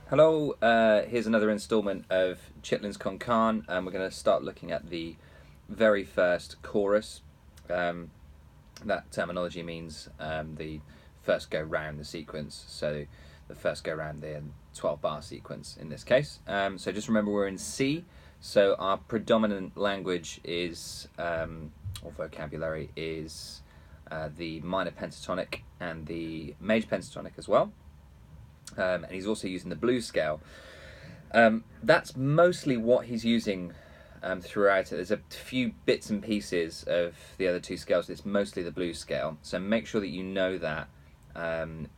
Hello, here's another instalment of Chitlins con Carne, and we're going to start looking at the very first chorus. That terminology means the first go round the sequence, so the first go round the 12-bar sequence in this case. So just remember we're in C, so our predominant language is, or vocabulary is the minor pentatonic and the major pentatonic as well. And he's also using the blues scale. That's mostly what he's using throughout it. There's a few bits and pieces of the other two scales. It's mostly the blues scale. So make sure that you know that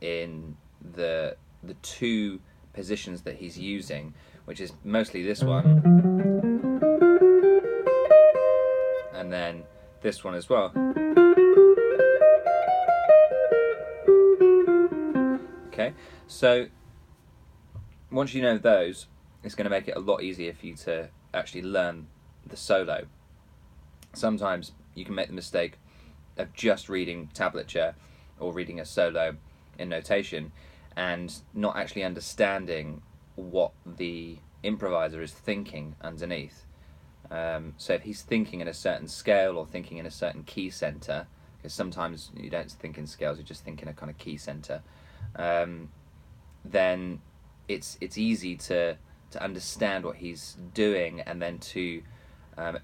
in the two positions that he's using, which is mostly this one and then this one as well. Okay, so once you know those, it's going to make it a lot easier for you to actually learn the solo. Sometimes you can make the mistake of just reading tablature or reading a solo in notation and not actually understanding what the improviser is thinking underneath. So if he's thinking in a certain scale or thinking in a certain key center, because sometimes you don't think in scales, you just think in a kind of key center, then it's easy to understand what he's doing and then to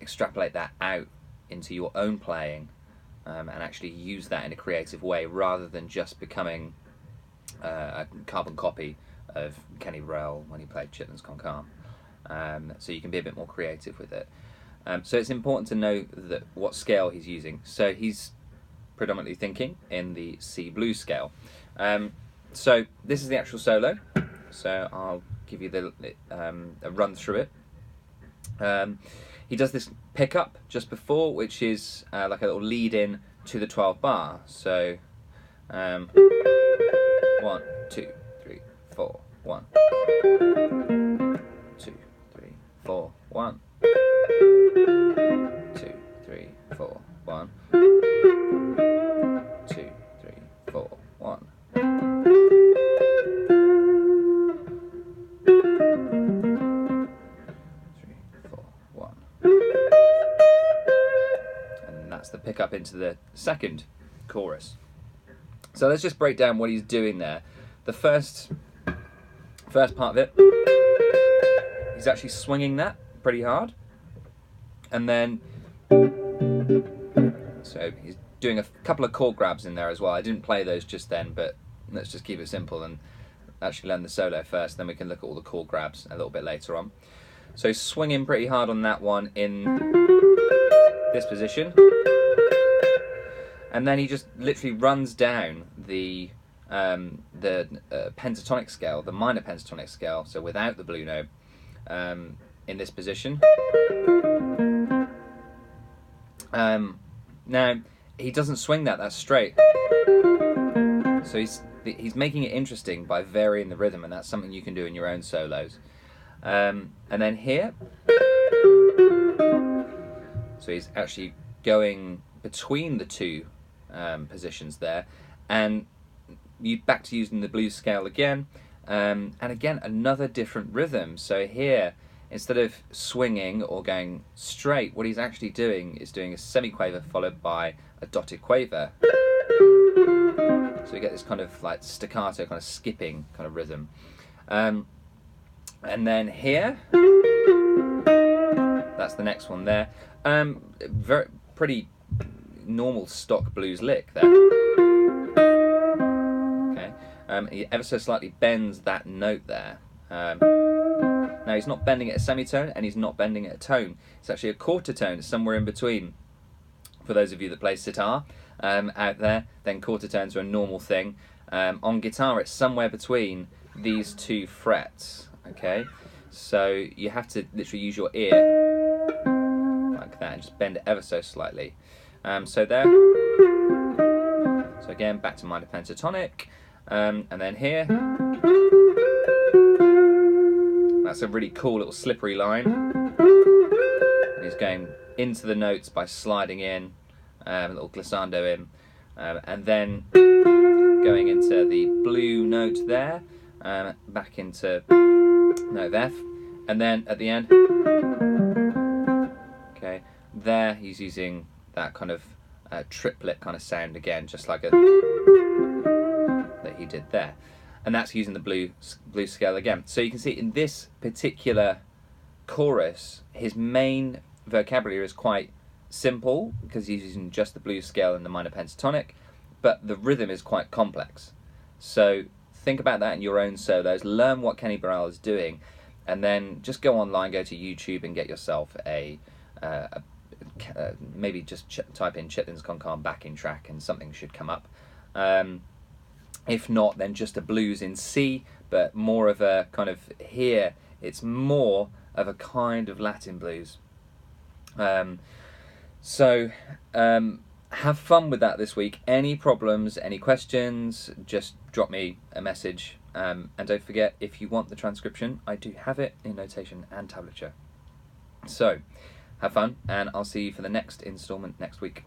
extrapolate that out into your own playing and actually use that in a creative way rather than just becoming a carbon copy of Kenny Burrell when he played Chitlins con Carne. So you can be a bit more creative with it. So it's important to know that what scale he's using. So he's predominantly thinking in the C blues scale. So this is the actual solo. So I'll give you a run through it. He does this pickup just before, which is like a little lead in to the 12 bar. So 1, 2, 3, 4, 1, 2, 3, 4, 1, 2, 3, 4, 1, 2, 3, 4, 1. 3, 4, 1. And that's the pickup into the second chorus. So let's just break down what he's doing there. The first part of it, he's actually swinging that pretty hard. And then, so he's doing a couple of chord grabs in there as well. I didn't play those just then, but let's just keep it simple and actually learn the solo first, then we can look at all the chord grabs a little bit later on. So he's swinging pretty hard on that one in this position. And then he just literally runs down the pentatonic scale, the minor pentatonic scale, so without the blue note, in this position. Now, he doesn't swing that's straight. So he's making it interesting by varying the rhythm, and that's something you can do in your own solos. And then here, so he's actually going between the two positions there, and you back to using the blues scale again, and again another different rhythm. So here, instead of swinging or going straight, what he's actually doing is doing a semiquaver followed by a dotted quaver. So you get this kind of like staccato, kind of skipping kind of rhythm. And then here, that's the next one there. Pretty normal stock blues lick there. Okay. He ever so slightly bends that note there. Now he's not bending it a semitone and he's not bending it a tone. It's actually a quarter tone, somewhere in between. For those of you that play sitar out there, then quarter tones are a normal thing. On guitar, it's somewhere between these two frets. Okay, so you have to literally use your ear like that and just bend it ever so slightly. So there. So again, back to minor pentatonic, and then here. That's a really cool little slippery line. And he's going into the notes by sliding in, a little glissando in, and then going into the blue note there, back into note of F, and then at the end, okay, there he's using that kind of triplet kind of sound again, just like that he did there, and that's using the blues scale again. So you can see in this particular chorus, his main vocabulary is quite simple because he's using just the blues scale and the minor pentatonic, but the rhythm is quite complex. So think about that in your own solos, learn what Kenny Burrell is doing, and then just go online, go to YouTube and get yourself maybe just type in Chitlins Carne backing track and something should come up. If not, then just a blues in C, but more of a kind of, here it's more of a kind of Latin blues. So have fun with that this week. Any problems, any questions, just drop me a message. And don't forget, if you want the transcription, I do have it in notation and tablature. So have fun, and I'll see you for the next instalment next week.